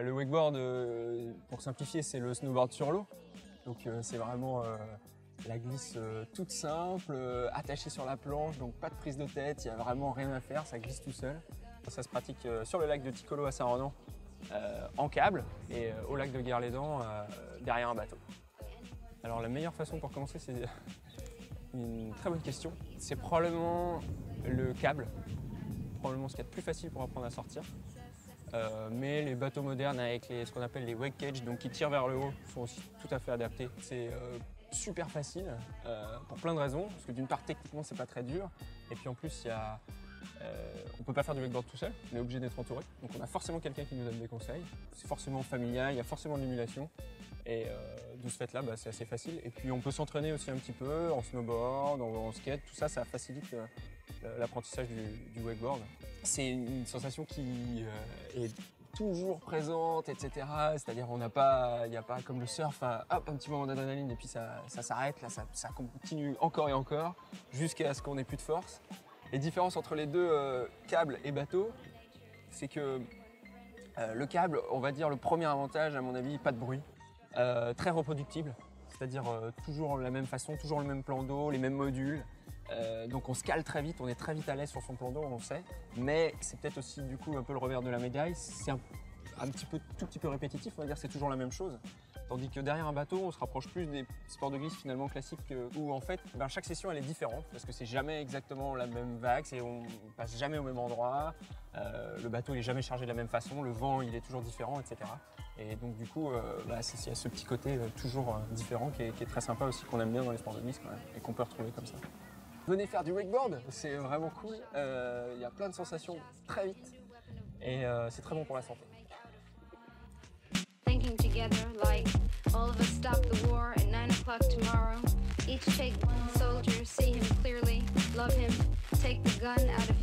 Le wakeboard, pour simplifier, c'est le snowboard sur l'eau. Donc c'est vraiment la glisse toute simple, attachée sur la planche, donc pas de prise de tête, il n'y a vraiment rien à faire, ça glisse tout seul. Ça se pratique sur le lac de Ticolo à Saint-Renan, en câble, et au lac de Guerlédan, derrière un bateau. Alors la meilleure façon pour commencer, c'est une très bonne question. C'est probablement le câble, probablement ce qu'il y a de plus facile pour apprendre à sortir. Mais les bateaux modernes avec ce qu'on appelle les wake cage, donc qui tirent vers le haut, sont aussi tout à fait adaptés. C'est super facile pour plein de raisons, parce que d'une part techniquement c'est pas très dur, et puis en plus on peut pas faire du wakeboard tout seul, on est obligé d'être entouré, donc on a forcément quelqu'un qui nous donne des conseils. C'est forcément familial, il y a forcément de l'émulation, et de ce fait là c'est assez facile. Et puis on peut s'entraîner aussi un petit peu en snowboard, en skate, tout ça, ça facilite l'apprentissage du wakeboard. C'est une sensation qui est toujours présente, etc. C'est-à-dire il n'y a pas comme le surf, hop, un petit moment d'adrénaline et puis ça s'arrête, là ça continue encore et encore jusqu'à ce qu'on n'ait plus de force. Les différences entre les deux câbles et bateaux, c'est que le câble, on va dire le premier avantage à mon avis, pas de bruit, très reproductible, c'est-à-dire toujours la même façon, toujours le même plan d'eau, les mêmes modules. Donc on se cale très vite, on est très vite à l'aise sur son plan d'eau, on le sait, mais c'est peut-être aussi du coup un peu le revers de la médaille, c'est tout petit peu répétitif, on va dire, c'est toujours la même chose. Tandis que derrière un bateau, on se rapproche plus des sports de glisse finalement classiques où en fait chaque session elle est différente parce que c'est jamais exactement la même vague, on passe jamais au même endroit, le bateau il est jamais chargé de la même façon, le vent il est toujours différent, etc. Et donc du coup, il y a ce petit côté toujours différent qui est très sympa aussi, qu'on aime bien dans les sports de glisse quand même, et qu'on peut retrouver comme ça. Venez faire du wakeboard, c'est vraiment cool, il y a plein de sensations très vite et c'est très bon pour la santé. Thinking together like all of us stop the war at 9 o'clock tomorrow. Each take one soldier, see him clearly, love him, take the gun out of